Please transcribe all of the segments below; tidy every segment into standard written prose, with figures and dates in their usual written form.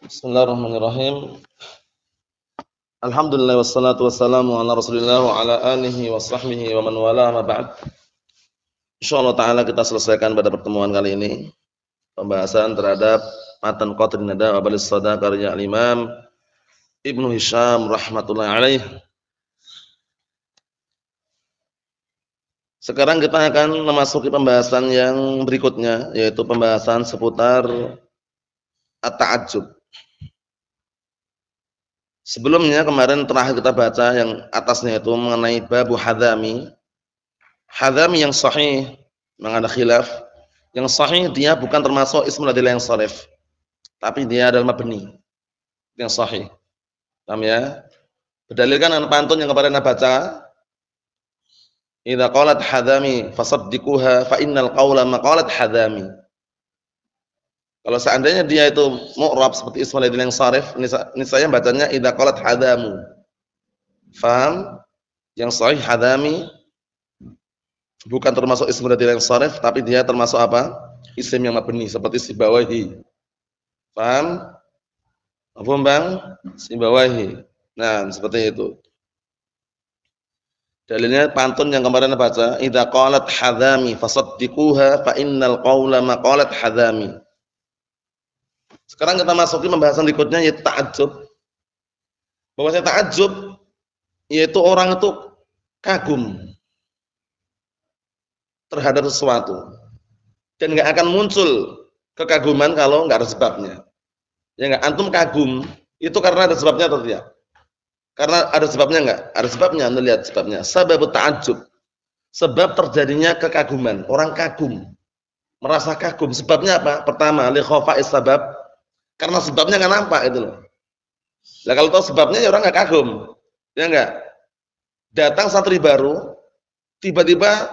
Bismillahirrahmanirrahim. Alhamdulillah wassalatu wassalamu ala Rasulillah wa ala alihi wa sahbihi wa man wala ma ba'd. Insyaallah taala kita selesaikan pada pertemuan kali ini pembahasan terhadap matan Qatrin Nada wa Balis Sada karya Al-Imam Ibnu Hisham rahimatullah alaih. Sekarang kita akan memasuki pembahasan yang berikutnya, yaitu pembahasan seputar at-ta'ajjub. Sebelumnya kemarin terakhir kita baca yang atasnya itu mengenai babu hadami. Hadami yang sahih, memang ada khilaf. Yang sahih dia bukan termasuk ismul adalah yang sharif, tapi dia adalah mabni. Yang sahih. Paham ya? Berdalilkan dengan pantun yang kemarin kita baca. Idza qalat hadami fasaddiquha fa innal qawla maqalat hadami. Kalau seandainya dia itu mu'rab seperti ismul adzal yang sharif, ini saya bacanya idza qalat hadamu. Faham? Yang sahih hadami bukan termasuk ismul adzal yang sharif, tapi dia termasuk apa? Isim yang mabni seperti sibawahi. Paham? Apa Bang? Sibawahi. Nah, seperti itu. Dalilnya pantun yang kemarin baca, idza qalat hadami fasaddiquha fa innal qawla maqalat hadami. Sekarang kita masuki pembahasan berikutnya yaitu ta'ajjub. Bahwasanya ta'ajjub yaitu orang itu kagum terhadap sesuatu dan enggak akan muncul kekaguman kalau enggak ada sebabnya. Ya enggak, antum kagum itu karena ada sebabnya atau tidak? Karena ada sebabnya enggak? Ada sebabnya, Anda lihat sebabnya. Sababut ta'ajjub. Sebab terjadinya kekaguman, orang kagum. Merasa kagum, sebabnya apa? Pertama, li khafa'is sabab. Karena sebabnya nggak nampak itu loh. Nah kalau tahu sebabnya ya orang nggak kagum, ya nggak. Datang santri baru, tiba-tiba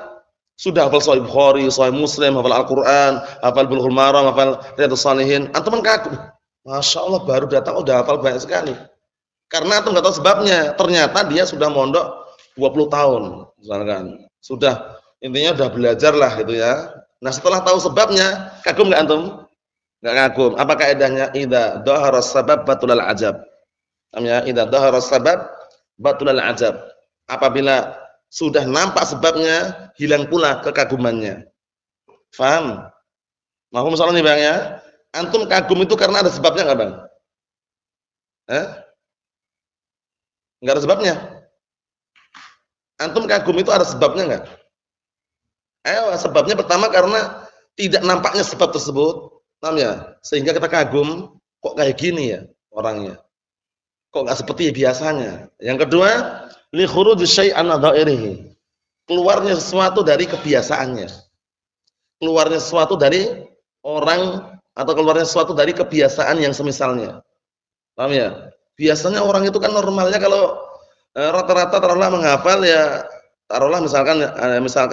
sudah hafal Sahih Bukhari, Sahih Muslim, hafal Al-Quran, hafal Bulughul Maram, hafal Riyadhus Shalihin. Antum kan kagum, masya Allah baru datang udah hafal banyak sekali. Karena antum nggak tahu sebabnya. Ternyata dia sudah mondok 20 tahun, misalkan. Sudah intinya udah belajar lah gitu ya. Nah setelah tahu sebabnya, kagum nggak antum? Enggak kagum. Apa kaidahnya? Idza dhahara sabab batulal ajab. Namanya idza dhahara sabab batulal ajab. Apabila sudah nampak sebabnya, hilang pula kekagumannya. Faham? Mahfum soal ini Bang ya? Antum kagum itu karena ada sebabnya enggak, Bang? Enggak ada sebabnya. Antum kagum itu ada sebabnya enggak? Sebabnya pertama karena tidak nampaknya sebab tersebut. Paham ya? Sehingga kita kagum, kok kayak gini ya orangnya. Kok enggak seperti biasanya. Yang kedua, li khuruj syai'an adha'irihi. Keluarnya sesuatu dari kebiasaannya. Keluarnya sesuatu dari orang atau keluarnya sesuatu dari kebiasaan yang semisalnya. Paham ya? Biasanya orang itu kan normalnya kalau rata-rata taruhlah menghafal ya taruhlah misalkan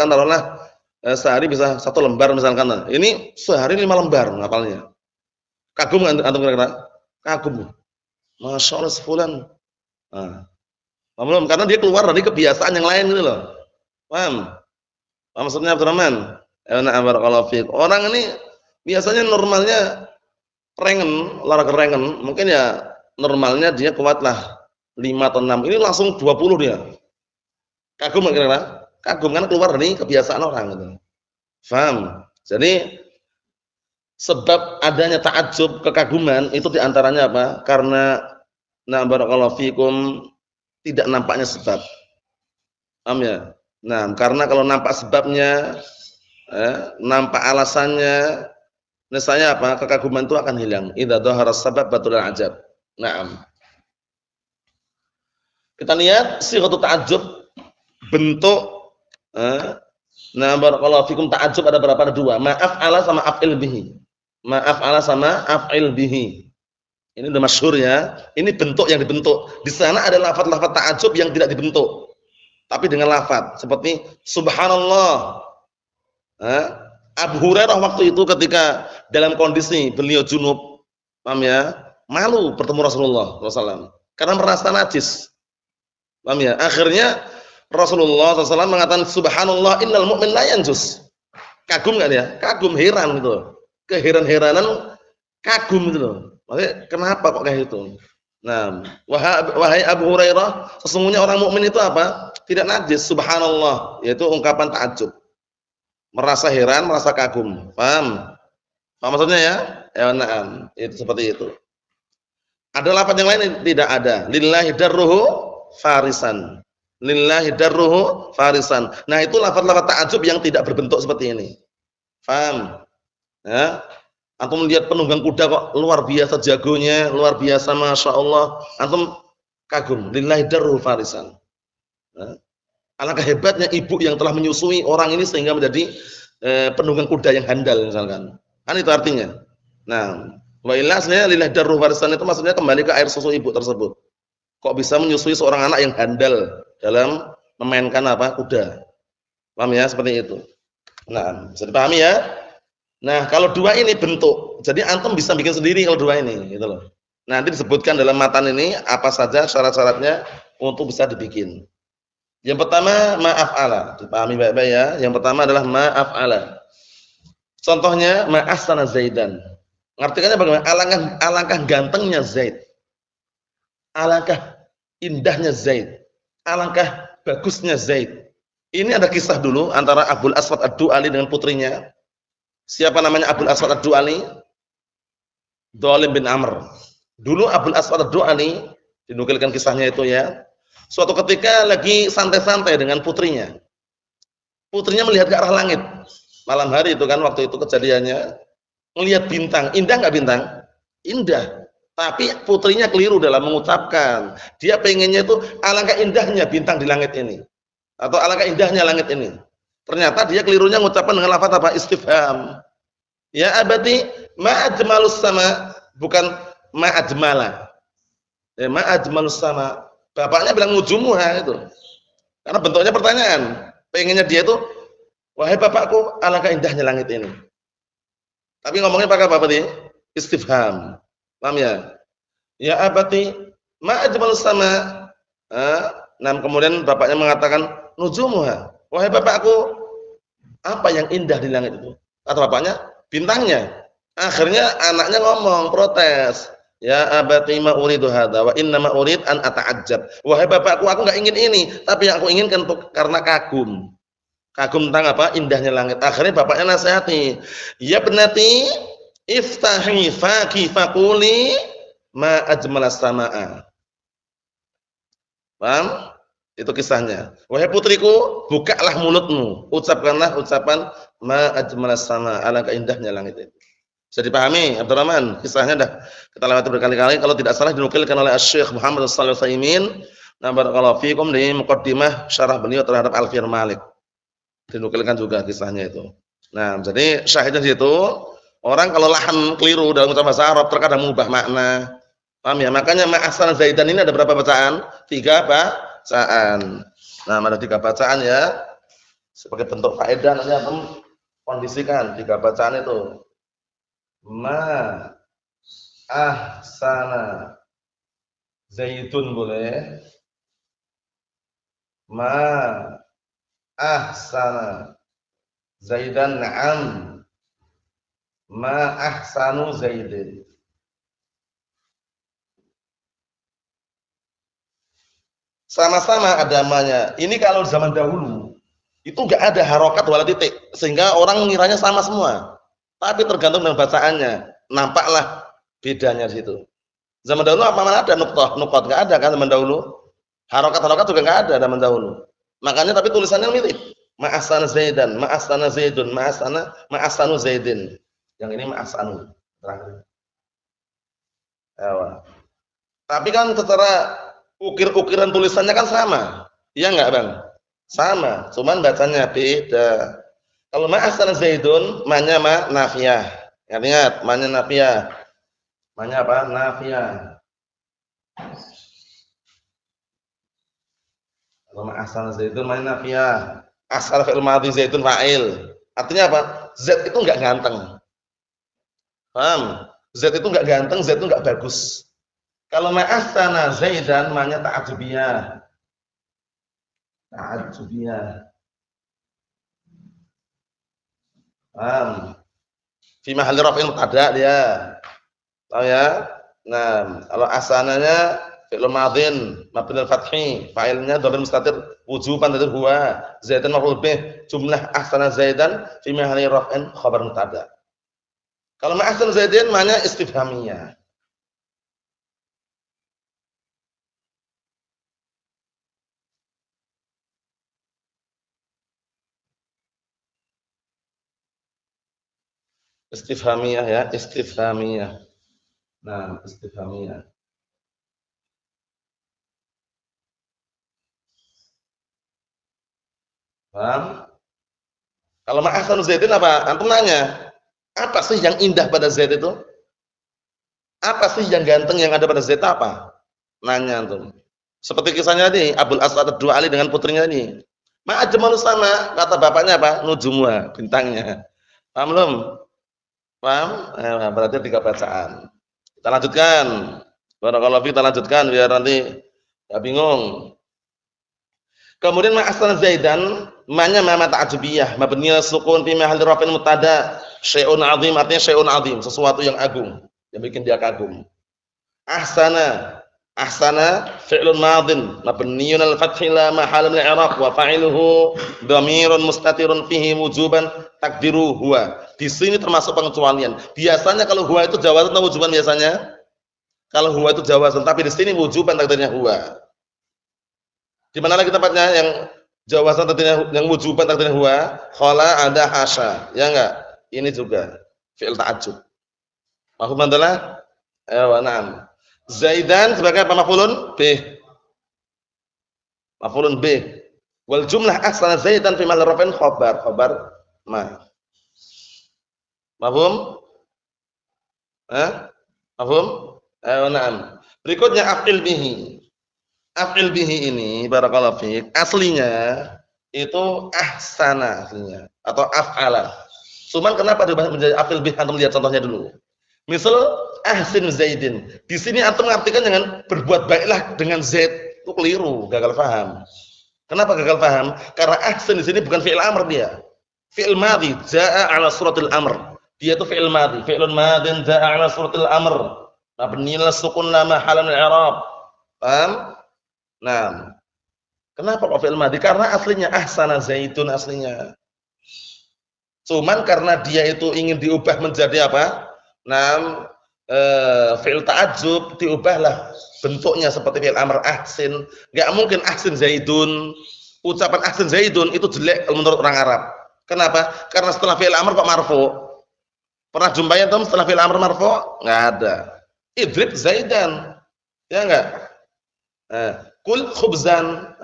taruhlah sehari bisa 1 lembar misalkan. Ini sehari 5 lembar ngapalnya. Kagum enggak antum kira-kira? Kagum. Masya Allah sebulan. Nah, belum karena dia keluar dari kebiasaan yang lain gitu loh. Paham? Paham maksudnya Abdurrahman? Na'am barakallahu fiik. Orang ini biasanya normalnya rengen, olahraga rengen, mungkin ya normalnya dia kuatlah 5 atau 6. Ini langsung 20 dia. Kagum enggak kira-kira? Kagum karena keluar dari kebiasaan orang gitu. Faham? Jadi sebab adanya ta'ajjub, kekaguman itu diantaranya apa? Karena barakallahu fikum tidak nampaknya sebab. Paham ya? Nah, karena kalau nampak sebabnya, nampak alasannya, misalnya apa? Kekaguman itu akan hilang. Idza dhahara sabab batulal ajab. Naam. Kita lihat sighatut ta'ajjub, bentuk barakallahu fikum ta'ajjub ada berapa? Ada 2. Ma'af'ala sama af'il bihi. Ma'af'ala sama af'il bihi. Ini udah masyhur ya. Ini bentuk yang dibentuk. Di sana ada lafaz-lafaz ta'ajjub yang tidak dibentuk. Tapi dengan lafaz seperti subhanallah. Abu Hurairah waktu itu ketika dalam kondisi beliau junub, paham ya? Malu bertemu Rasulullah SAW karena merasa najis. Paham ya? Akhirnya Rasulullah SAW mengatakan subhanallah innal mu'min la yanjus. Kagum enggak dia? Kagum, heran gitu. Keheran-heranan kagum gitu loh. Maksudnya kenapa kok kayak gitu? Nah, wahai Abu Hurairah, sesungguhnya orang mukmin itu apa? Tidak najis, subhanallah, yaitu ungkapan takjub. Merasa heran, merasa kagum. Paham? Paham maksudnya ya? Ya, na'am. Itu seperti itu. Ada lafaz yang lain tidak ada. Lillahi darruhu farisan. Lillahi darruhu farisan. Nah, itu lafaz-lafaz ta'ajub yang tidak berbentuk seperti ini. Paham? Ya. Antum lihat penunggang kuda kok luar biasa jagonya, luar biasa Masya Allah. Antum kagum. Lillahi darruhu farisan. Ya. Alangkah hebatnya ibu yang telah menyusui orang ini sehingga menjadi penunggang kuda yang handal misalkan. Kan itu artinya. Nah, wa illa aslinya lillahi darruhu farisan itu maksudnya kembali ke air susu ibu tersebut. Kok bisa menyusui seorang anak yang handal dalam memainkan apa? Kuda. Paham ya? Seperti itu. Nah, bisa dipahami ya? Nah, kalau dua ini bentuk. Jadi antum bisa bikin sendiri kalau dua ini, gitu loh. Nanti disebutkan dalam matan ini apa saja syarat-syaratnya untuk bisa dibikin. Yang pertama ma'af'ala, dipahami baik-baik ya. Yang pertama adalah ma'af'ala. Contohnya ma'ahsana Zaidan. Ngartikannya bagaimana? Alangkah gantengnya Zaid. Alangkah indahnya Zaid. Alangkah bagusnya Zaid. Ini ada kisah dulu antara Abul Aswad Ad-Du'ali dengan putrinya. Siapa namanya Abul Aswad Ad-Du'ali? Dhalim bin Amr. Dulu Abul Aswad Ad-Du'ali, dinukilkan kisahnya itu ya. Suatu ketika lagi santai-santai dengan putrinya. Putrinya melihat ke arah langit. Malam hari itu kan waktu itu kejadiannya. Melihat bintang. Indah enggak bintang? Indah. Tapi putrinya keliru dalam mengucapkan. Dia pengennya itu alangkah indahnya bintang di langit ini. Atau alangkah indahnya langit ini. Ternyata dia kelirunya mengucapkan dengan lafaz apa? Istifham. Ya abati ma ajmalus sama, bukan ma ajmala. Ya ma ajmalus sama. Bapaknya bilang nujumuha itu. Karena bentuknya pertanyaan. Pengennya dia itu, wahai bapakku, alangkah indahnya langit ini. Tapi ngomongnya pakai apa tadi? Istifham. Paham ya? Ya abati ma ajmalus sama. Nah, kemudian bapaknya mengatakan nujumuha. Wahai bapakku, apa yang indah di langit itu? Kata bapaknya, bintangnya. Akhirnya anaknya ngomong, protes. Ya abati ma uridu hadza wa inna ma urid an ata'ajjab. Wahai bapakku, aku enggak ingin ini, tapi yang aku inginkan karena kagum. Kagum tentang apa? Indahnya langit. Akhirnya bapaknya nasihati, "Ya benati, iftahi faki faquli ma ajmalas samaa." Paham? Itu kisahnya. Wahai putriku, bukalah mulutmu, ucapkanlah ucapan ma ajmalas sama, alangkah indahnya langit itu. Bisa dipahami, Abdurrahman? Kisahnya dah kita lewati berkali-kali. Kalau tidak salah dinukilkan oleh Asy-Syaikh Muhammad Shalih Al-Utsaimin, na barakallahu fikum di muqaddimah syarah beliau terhadap Alfiyah Malik. Dinukilkan juga kisahnya itu. Nah, jadi syahidnya di situ, orang kalau lahan keliru dalam ucapan bahasa Arab terkadang mengubah makna. Paham ya? Makanya ma'asana Zaidan ini ada berapa bacaan? 3 bacaan. Nah, ada 3 bacaan ya. Sebagai bentuk faedah nanti antum kondisikan 3 bacaan itu. Ma ahsana Zaidun boleh. Ma ahsana Zaidan na'am. Ma ahsanu Zaidin. Sama-sama ada namanya. Ini kalau zaman dahulu itu enggak ada harokat wala titik sehingga orang mengiranya sama semua. Tapi tergantung dengan bacaannya. Nampaklah bedanya di situ. Zaman dahulu apa mana ada nuqtah, nuqat enggak ada kan zaman dahulu. Harokat-harokat juga enggak ada zaman dahulu. Makanya tapi tulisannya mirip. Ma'asana Zaidan, ma'asana Zaidun, ma'asanu Zaidin. Yang ini ma'asanu. Terakhir. Ya, tapi kan secara ukir-ukiran tulisannya kan sama. Iya enggak, Bang? Sama, cuman bacanya beda. Kalau ma'asana Zaidun, ma-nya nafiyah. Ingat, ma-nya nafiyah. Ma-nya apa? Nafiyah. Kalau ma'asana Zaidun, ma-nya nafiyah. Asal fi'il madhi Zaidun fa'il. Artinya apa? Z itu enggak ganteng. Paham? Z itu enggak ganteng, Z itu enggak bagus. Kalau ma'asana Zaidan, ma-nya ta'ajubiyah. Ta'ajubiyah. Paham? Fi mahalli raf'in mubtada dia. Tahu ya? Nah, kalau ahsananya fi'il madhin mabni al-fathi, fa'ilnya dhamir mustatir wujuban dari huwa, zaidan maf'ul bih, jumlah ahsana zaidan fi mahalli raf'in khabar mubtada. Kalau ma ahsan zaidan maknanya istifhamiyah. Istifhamiyah ya, istifhamiyah. Nah, istifhamiyah. Paham? Kalau ma ahsan zaidan apa? Antum nanya, apa sih yang indah pada Zaid itu? Apa sih yang ganteng yang ada pada Zaid apa? Nanya antum. Seperti kisahnya tadi Abul Aswad Ad-Du'ali dengan putrinya ini. Ma ajmalus sama, kata bapaknya apa? Nujumwa, bintangnya. Paham belum? Paham? Berarti 3 bacaan. Kita lanjutkan. Barakallahu fiik, kita lanjutkan biar nanti enggak bingung. Kemudian ma asal Zaidan, ma-nya ma ta'jubiyah, mabniyah sukun fi mahalli raf'in mubtada. Syai'un 'azim artinya syai'un 'azim, sesuatu yang agung, yang bikin dia kagum. Ahsana, ahsana fi'lun madhin mabniyun al-fathi la mahala min al-i'rab wa fa'iluhu dhamirun mustatirun fihi wujuban takdiru huwa. Di sini termasuk pengecualian. Biasanya kalau huwa itu jawazan atau wujuban biasanya? Kalau huwa itu jawazan, tapi di sini wujuban takdirnya huwa. Di mana lagi tempatnya yang jawazan takdirnya yang wujuban takdirnya huwa? Khala ada hasya. Ya enggak? Ini juga fi'il ta'ajjub. Mafhum adalah? Na'am. Zaidan sebagai apa maf'ulun bih. Maf'ulun bih. Wal jumlah ahsana Zaidan fi mahall raf'in khabar ma. Mafhum? Mafhum? Na'am. Berikutnya af'il bihi. Af'il bihi ini barakallahu fiik aslinya itu ahsana aslinya atau af'ala. Cuman kenapa diubah menjadi af'il bih? Antum lihat contohnya dulu. Misal ahsin Zaidin. Di sini antum mengartikan dengan berbuat baiklah dengan Zaid. Itu keliru, gagal paham. Kenapa gagal paham? Karena ahsin di sini bukan fi'il amr dia. Fi'il madhi jaa'a 'ala suratil amr. Dia itu fi'il madhi, fi'lun madhin jaa'a 'ala suratil amr. Mabniun 'ala sukun la mahala min i'rab. Paham? Nah, kenapa kok fi'il madhi? Karena aslinya ahsana Zaidun aslinya. Cuman karena dia itu ingin diubah menjadi apa? Nah, fi'il ta'ajjub diubahlah bentuknya seperti fi'il amr ahsin. Enggak mungkin ahsin Zaidun. Ucapan ahsin Zaidun itu jelek kalau menurut orang Arab. Kenapa? Karena setelah fi'il amr kok marfu. Pernah jumpai antum setelah fi'il amr marfu? Enggak ada. Idrib Zaidan. Ya enggak? Kul khubzan.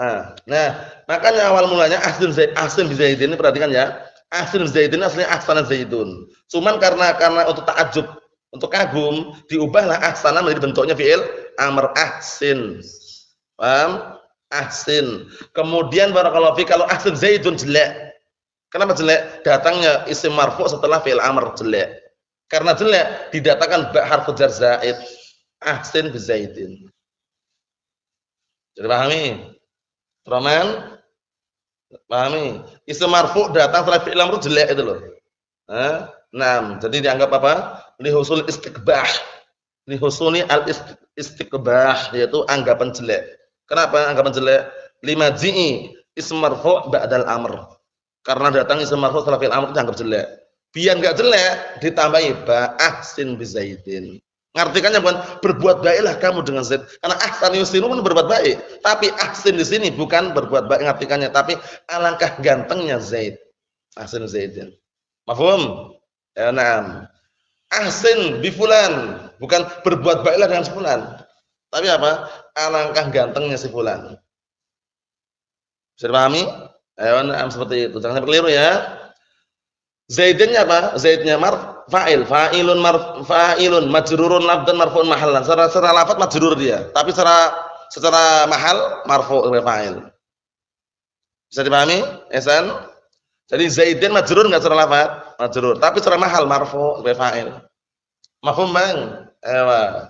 Nah, makanya awal mulanya ahsin bi Zaidin ini perhatikan ya. Ahsin Zaidin aslinya ahsana Zaidun. Cuman karena untuk ta'ajjub, untuk kagum, diubahlah ahsana menjadi bentuknya fi'il amr ahsin. Paham? Ahsin. Kemudian barakallahu fi kalau ahsin Zaidun jelek. Kenapa jelek? Datangnya isim marfu setelah fi'il amr jelek. Karena jelek didatangkan ba harfu jar zaid. Ahsin bi Zaidin. Jadi pahami? Roman? Pahami? Isim marfu datang setelah fi'il amr jelek itu loh. Nah, jadi dianggap apa? Lihusul istiqbah. Lihusuli al-istiqbah yaitu anggapan jelek. Kenapa anggapan jelek? Lima ji'i ism marfu' ba'dal amr. Karena datang isim marfu' setelah fi'il amr dianggap jelek. Biar enggak jelek ditambahi ba ahsin bi Zaidin. Ngartikannya bukan berbuat baiklah kamu dengan Zaid. Karena ahsan yusinu pun berbuat baik, tapi ahsin di sini bukan berbuat baik ngartikannya, tapi alangkah gantengnya Zaid. Ahsin Zaidin. Mafhum? Ya, na'am. Ahsin bi fulan, bukan berbuat baiklah dengan si fulan. Tapi apa? Alangkah gantengnya si fulan. Bisa dipahami? Ayo, na'am seperti itu. Jangan sampai keliru ya. Zaidnya apa? Zaidnya fa'il, fa'ilun majrurun lafdan marfu'un mahallan. Secara lafaz majrur dia, tapi secara mahal marfu' oleh fa'il. Bisa dipahami? Ihsan? Jadi Zaidin majrur enggak secara lafaz? Majrur, tapi secara mahal marfu' oleh fa'il. Mafhum, Bang?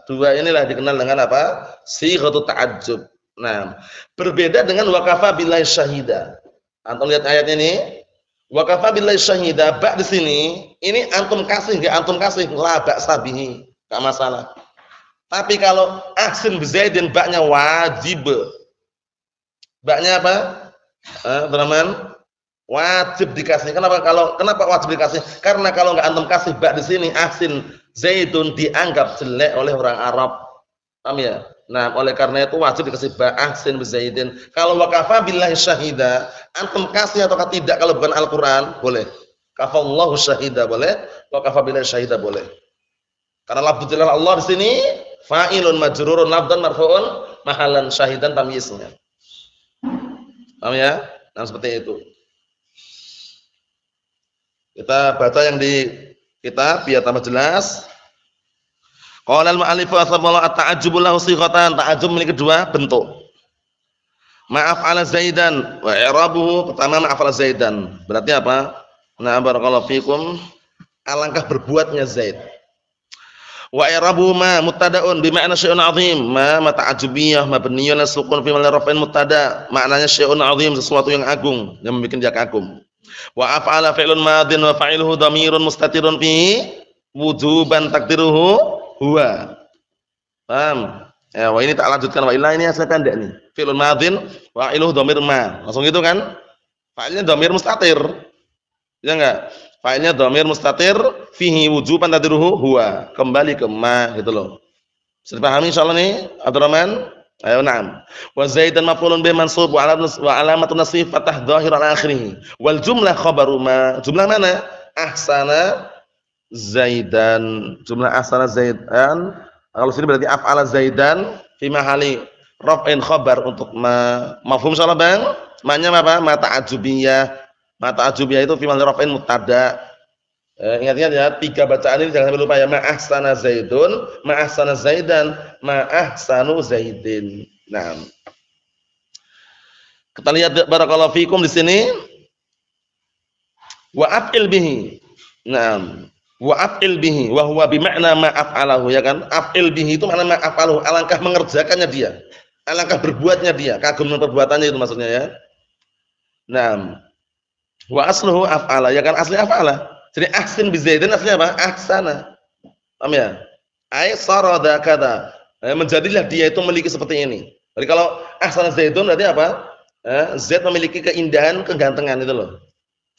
Dua inilah dikenal dengan apa? Sighatut ta'ajjub. Nah, berbeda dengan waqafa billahi syahida. Antum lihat ayat ini. Wa kafa billahi syahida ba di sini ini antum kasih enggak antum kasih la ba'sa bihi. enggak masalah. Tapi kalau ahsin bi Zaidin baknya wajib. Baknya apa? Teman-teman, wajib dikasih. Kenapa wajib dikasih? Karena kalau enggak antum kasih bak di sini ahsin Zaidun dianggap jelek oleh orang Arab. Paham ya? Nah, oleh karena itu wajib dikasih ba ahsin bi Zaidin. Kalau waqafa billahi syahida, antum kasih ataukah tidak kalau bukan Al-Qur'an? Boleh. Kafallahu syahida boleh, waqafa billahi syahida boleh. Karena lafdz jalal Allah di sini fa'ilun majrurun lafdan marfu'un mahallan syahidan tamyiznya. Paham ya? Nah, seperti itu. Kita baca yang di kitab biar tambah jelas. Qala al-mu'allif rahimallahu at-ta'ajjubu lahu sighatan, ta'ajjub memiliki dua bentuk. Ma'af ala Zaidan wa i'rabuhu, pertama ma'af ala Zaidan. Berarti apa? Nah, barakallahu fikum, alangkah berbuatnya Zaid. Wa i'rabuhu ma mubtada'un bi ma'na syai'un 'azim, ma ta'ajjubiyah mabniyun as-sukun fi mahall raf'in mubtada'. Maknanya syai'un 'azim, sesuatu yang agung, yang membuat dia kagum. Wa af'ala fi'lun madin wa fa'iluhu dhamirun mustatirun fi wujuban takdiruhu huwa. Paham? Ya, wah ini tak lanjutkan, wa illa ini asal pendek nih. Fi'lun madin wa fa'iluhu dhamir ma. Langsung gitu kan? Fa'ilnya dhamir mustatir. Ya enggak? Fa'ilnya dhamir mustatir fihi wujuban takdiruhu huwa. Kembali ke ma gitu loh. Bisa dipahami insyaallah nih, Abdurrahman? Ayo na'am. Wa Zaidan maf'ulun bih mansub wa alamatun nasb fathah dhahir ala akhirih. Wal jumlah khabaru ma. Jumlah mana? Ahsana Zaidan. Jumlah ahsana Zaidan. Kalau sini berarti af'ala Zaidan fi mahali raf'in khabar untuk ma. Mafhum insyaallah, Bang? Maknanya apa? Ma ta'ajjubiyah. Ma ta'ajjubiyah itu fi mahali raf'in mubtada'. Ingat-ingat ya, tiga bacaan ini jangan sampai lupa ya. Ma ahsana Zaidun, ma ahsana Zaidan, ma ahsanu Zaidin. Nah, kita lihat barakallahu fikum di sini. Wa af'il bihi. Nah, wa af'il bihi wa huwa bi makna ma af'alahu, ya kan? Af'il bihi itu makna ma af'alahu, alangkah mengerjakannya dia. Alangkah berbuatnya dia, kagum dengan perbuatannya itu maksudnya ya. Nah, wa asluhu af'ala, ya kan, asli af'ala. Jadi ahsin bi Zaidin aslinya apa? Ahsana. Paham ya? Ai sarada kada. Menjadilah dia itu memiliki seperti ini. Jadi kalau ahsana Zaidun berarti apa? Zaid memiliki keindahan, kegantengan itu loh.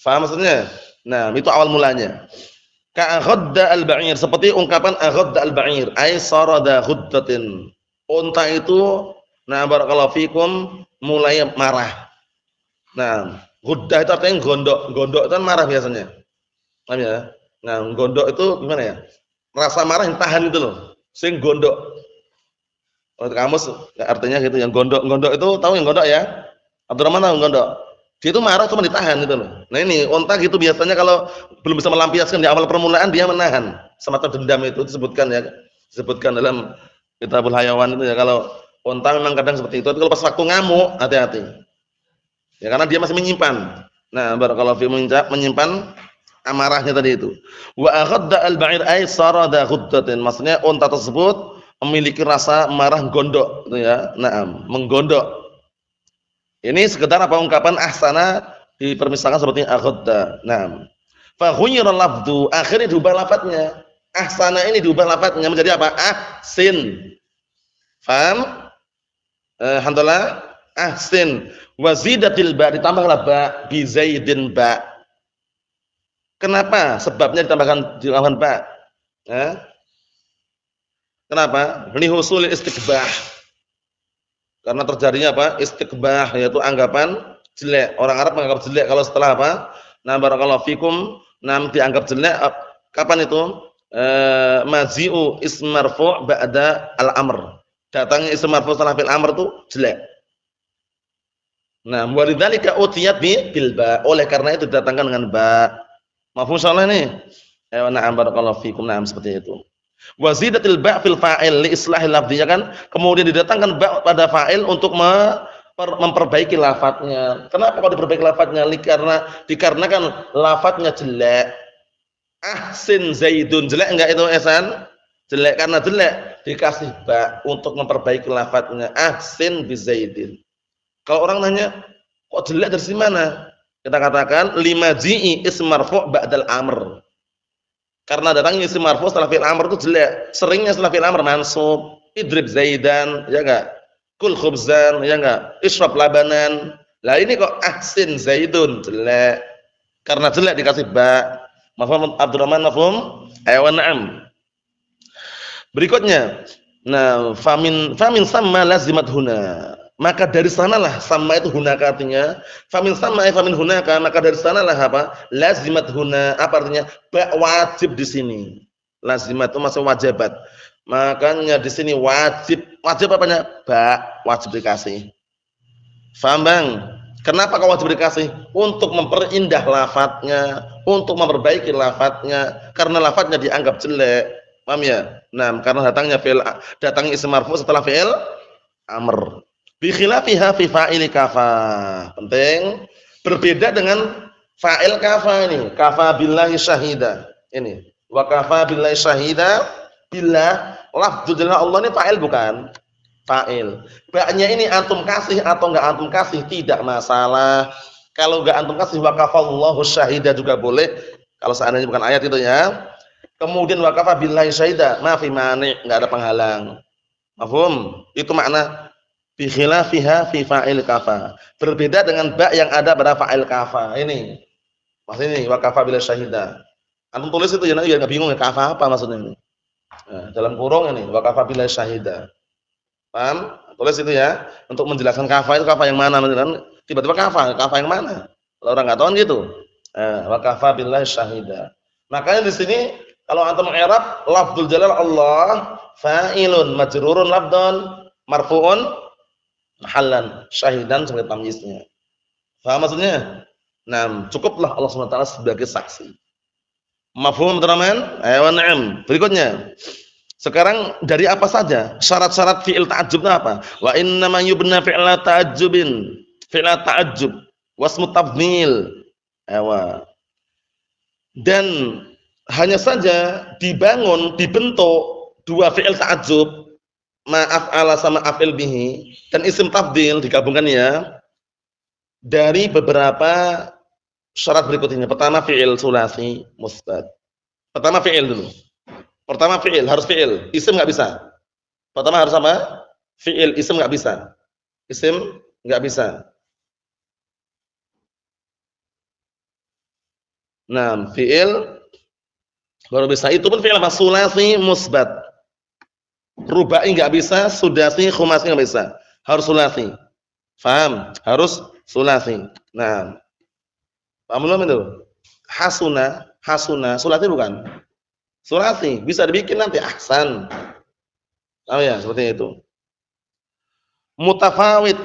Faham maksudnya? Nah, itu awal mulanya. Ka ghadda al-ba'ir, seperti ungkapan ghadda al-ba'ir, ai sarada ghuddatin. Unta itu nah barakallahu fikum mulai marah. Nah, ghuddah itu artinya gondok. Gondok itu kan marah biasanya. Paham ya? Nah, gondok itu gimana ya? Rasa marah yang tahan itu loh. Sing gondok. Kalau kamus artinya gitu, yang gondok. Gondok itu tahu yang gondok ya? Abdurrahman tahu gondok. Dia itu marah cuma ditahan gitu loh. Nah, ini unta gitu biasanya kalau belum bisa melampiaskan di awal permulaan dia menahan. Semacam dendam itu disebutkan ya. Disebutkan dalam Kitabul Hayawan itu ya, kalau unta memang kadang seperti itu. Tapi kalau pas waktu ngamuk, hati-hati. Ya karena dia masih menyimpan. Nah, barakallahu fi menyimpan amarahnya tadi itu. Wa aghadda al-ba'ir ay sarada ghuddatin. Maksudnya unta tersebut memiliki rasa marah gondok gitu ya. Naam, menggondok. Ini sekedar apa ungkapan ahsana dipermisalkan seperti aghadda. Naam. Fa ghuyyira lafdhu, akhirnya diubah lafadznya. Ahsana ini diubah lafadznya menjadi apa? Ahsin. Faham? Alhamdulillah. Ahsin. Wa zidatil ba, ditambahlah ba bi Zaidin ba. Kenapa? Sebabnya ditambahkan ba. Kenapa? Li husul istiqbah. Karena terjadinya apa? Istiqbah, yaitu anggapan jelek. Orang Arab menganggap jelek kalau setelah apa? Nah, barakallahu fikum, dianggap jelek kapan itu? Maji'u ism marfu' ba'da al-amr. Datangnya ism marfu' setelah fil amr itu jelek. Nah, walidzalika utiyat bil ba. Oleh karena itu didatangkan dengan ba. Mafhum insyaallah nih. Na'am barakallahu fikum, na'am seperti itu. Wa zidatil ba' fil fa'il li islahil lafdhi, ya kan? Kemudian didatangkan ba pada fa'il untuk memperbaiki lafadznya. Kenapa kok diperbaiki lafadznya? Dikarenakan lafadznya jelek. Ahsin Zaidun, jelek enggak itu Ehsan? Jelek, karena jelek dikasih ba untuk memperbaiki lafadznya. Ahsin bi Zaidin. Kalau orang nanya, kok jelek dari mana? Kita katakan lima ji'i ism marfu' ba'dal amr. Karena datangnya isim marfu setelah fi'il amr itu jelek. Seringnya setelah fi'il amr mansub. Idrib zaidan, ya enggak? Kul khubzan, ya enggak? Ishrab labanan. Lah ini kok ahsin zaidun, jelek. Karena jelek dikasih ba. Mafhum Abdurrahman, mafhum? Ayo na'am. Berikutnya, nah, famin sama lazimat huna. Maka dari sanalah sama itu hunaka artinya. Famin sama famin hunaka, maka dari sanalah apa? Lazimat huna. Apa artinya? Ba wajib di sini. Lazimat itu maksud wajibat. Makanya di sini wajib. Wajib apanya? Ba wajib dikasih. Faham Bang? Kenapa kau wajib dikasih? Untuk memperindah lafadznya, untuk memperbaiki lafadznya. Karena lafadznya dianggap jelek. Paham ya? Nah, karena datangnya isim marfu setelah fi'il amr. Bi khilafiha fi fa'ili kafa. Penting. Berbeda dengan fa'il kafa ini. Kafa billahi syahida. Ini. Wa kafa billahi syahida. Billah. Lafzul jalal Allah ini fa'il bukan? Fa'il. Ba-nya ini antum kasih atau enggak antum kasih tidak masalah. Kalau enggak antum kasih wa kafallahu syahida juga boleh. Kalau seandainya bukan ayat itu ya. Kemudian wa kafa billahi syahida, ma fi mani', enggak ada penghalang. Mafhum? Itu makna bi khilafiha fi fa'il kafa. Berbeda dengan ba yang ada pada fa'il kafa. Ini. Maksud ini wa kafa billahi syahida. Antum tulis itu ya nanti enggak bingung ya kafa apa maksudnya ini. Nah, dalam kurung ini wa kafa billahi syahida. Paham? Tulis itu ya. Untuk menjelaskan kafa itu kafa yang mana? Tiba-tiba kafa yang mana? Kalau orang enggak tahu kan gitu. Wa kafa billahi syahida. Makanya di sini kalau antum i'rab lafdzul jalal Allah fa'ilun majrurun lafdhan marfu'un mahallan syahidan sebagai tamyiznya. Paham maksudnya? Nah, cukuplah Allah Subhanahu wa taala sebagai saksi. Mafhum teman-teman? Ayo na'am. Berikutnya. Sekarang dari apa saja? Syarat-syarat fi'il ta'ajjub itu apa? Wa inna ma yubna fi'la ta'ajjubin. Fi'la ta'ajjub wasmu tafdhil. Ewa. Dan hanya saja dibentuk dua fi'il ta'ajjub, ma'af'ala sama af'il bihi dan isim tafdhil digabungkan ya. Dari beberapa syarat berikut ini. Pertama fi'il sulasi musbad. Pertama fi'il dulu. Pertama fi'il, harus fi'il. Isim enggak bisa. Pertama harus apa? Fi'il, isim enggak bisa. Isim enggak bisa. Nah, fi'il baru bisa. Itu pun fi'il apa? Sulasi musbat. Rubai enggak bisa, sudasi, khumasi enggak bisa. Harus sulasi. Paham? Harus sulasi. Nah, paham belum itu? Hasuna, sulasi bukan? Sulasi, bisa dibikin nanti ahsan. Oh ya, seperti itu. Mutafawid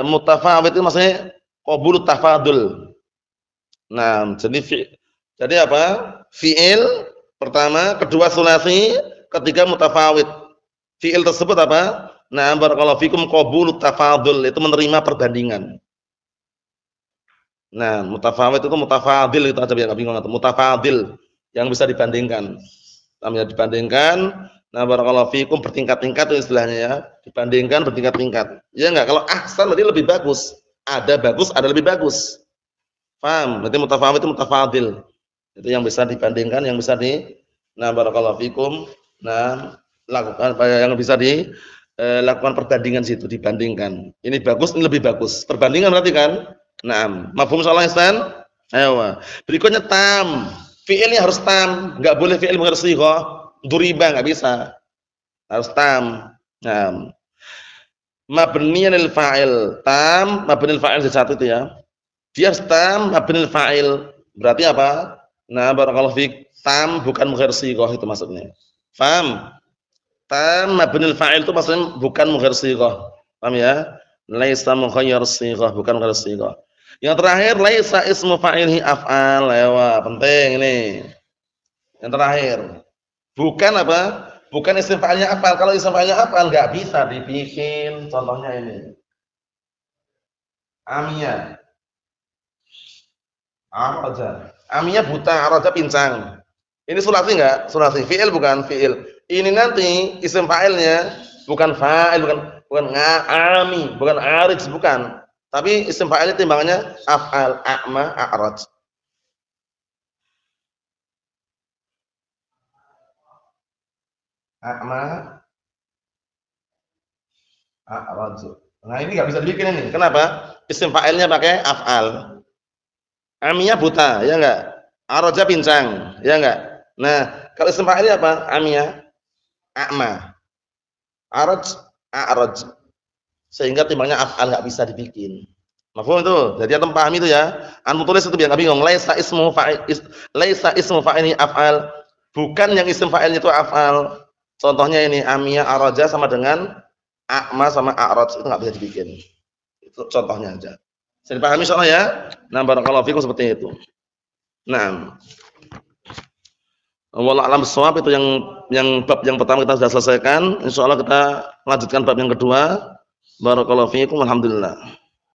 mutafawid itu maksudnya qabul tafadul. Nah, jadi apa? Fi'il pertama, kedua sulasi, ketiga mutafawid. Fi'il tersebut apa? Nah, barakallahu fikum qabul tafadul, itu menerima perbandingan. Nah, mutafawid itu mutafadil itu aja biar enggak bingung atau mutafadil yang bisa dibandingkan. Namanya dibandingkan. Nah, barakallahu fikum bertingkat-tingkat itu istilahnya ya. Dibandingkan bertingkat-tingkat. Ya enggak? Kalau ahsan berarti lebih bagus. Ada bagus, ada lebih bagus. Paham? Berarti mutafawid itu mutafadil. Itu yang bisa dibandingkan, yang bisa nah barakallahu fikum. Nah, lakukan yang bisa lakukan perbandingan situ, dibandingkan. Ini bagus, ini lebih bagus. Perbandingan berarti kan? Nah, mafhum insyaallah Ihsan? Ayo. Berikutnya tam. Fi'ilnya harus tam, enggak boleh fi'il mungkar shighah, duriba enggak bisa. Harus tam. Nah, mabniyan lil fa'il. Tam mabniyan lil fa'il satu itu ya. Dia harus tam mabniyan lil fa'il. Berarti apa? Nah, barakallahu fik, tam bukan mungkar shighah itu maksudnya. Paham? Tam mabniyan lil fa'il itu maksudnya bukan mungkar shighah. Paham ya? Laisa mughayyir shighah, bukan mungkar shighah. Yang terakhir laisa ismu fa'ilhi af'al. Ewa, penting ini. Yang terakhir. Bukan apa? Bukan isim fa'ilnya af'al. Kalau isim fa'ilnya af'al enggak bisa dibikin. Contohnya ini. Amiyah. Araja. Amiyah buta, araja pincang. Ini sulasi enggak? Sulasi. Fi'il bukan? Fi'il. Ini nanti isim fa'ilnya bukan fa'il, bukan nga'ami, bukan arij, bukan. Tapi isim fa'il timbangannya af'al, a'ma, a'raj. a'ma, a'raj. Nah, ini nggak bisa dibikin ini. Kenapa? Isim fa'ilnya pakai af'al. Amiyah buta, ya enggak? Araja pincang, ya enggak? Nah, kalau isim fa'ilnya apa? Amiyah, a'ma. Araj, a'raj. Sehingga timbangnya af'al enggak bisa dibikin. Mafhum itu? Jadi antum paham itu ya. Antum tulis itu biar enggak bingung. Laisa ismu fa'il af'al. Bukan yang isim fa'ilnya itu af'al. Contohnya ini amiyah araja sama dengan a'ma sama a'raj itu enggak bisa dibikin. Itu contohnya aja. Bisa dipahami insyaallah ya? Nah, barakallahu fikum seperti itu. Nah, wallahu a'lam bishawab itu yang bab yang pertama kita sudah selesaikan. Insyaallah kita lanjutkan bab yang kedua. Barakallahu fikum. Alhamdulillah.